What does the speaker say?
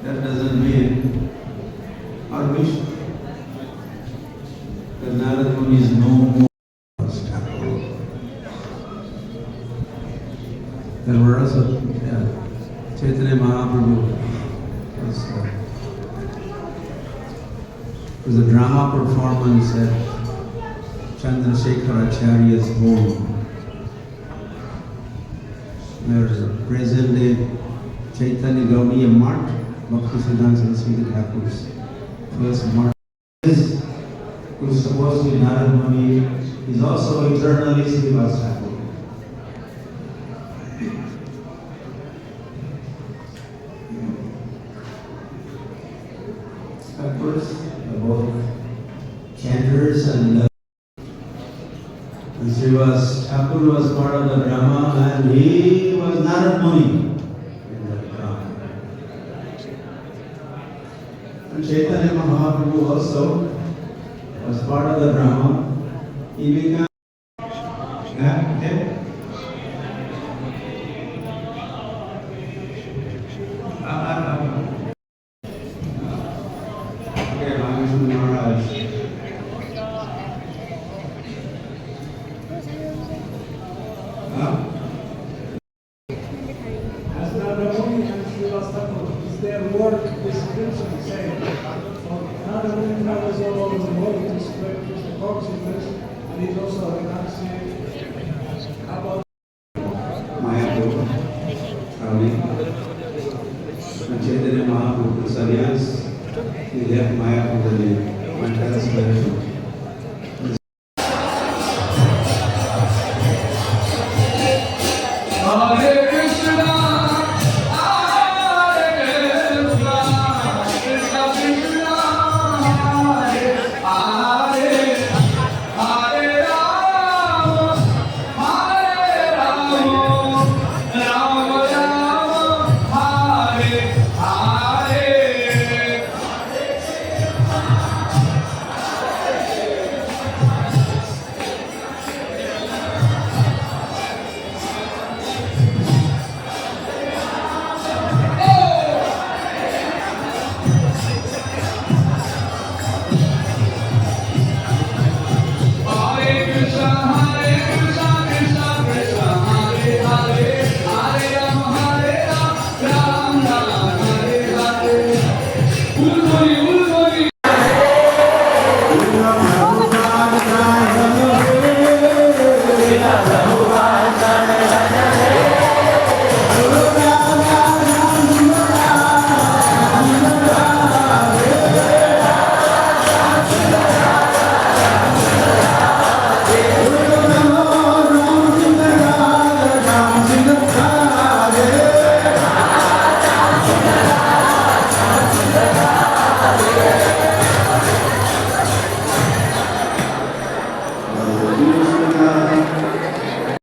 that doesn't mean our wish. The Narada Muni is no more Thakur. There were also Chaitanya Mahaprabhu was a drama performance at Chandrasekhar Acharya's home. Where present-day Chaitanya Gaudiya Math, Bhaktisiddhanta Saraswati Thakur's first Math, who is supposed to be Narada Muni, is also eternally Srivas Thakur. Of course, both chanters and Srivas Thakur was part of the drama and he was Narada Muni in the drama. And Chaitanya Mahaprabhu also was part of the drama. He became As Narada Muni and Srivas Thakur, is their work description the same? Narada Muni travels all over the world to spread Krishna consciousness, and he's also an enunciate about Mayapur, Kavli, and Chaitanya Mahaprabhu, Saryas, he left Mayapur.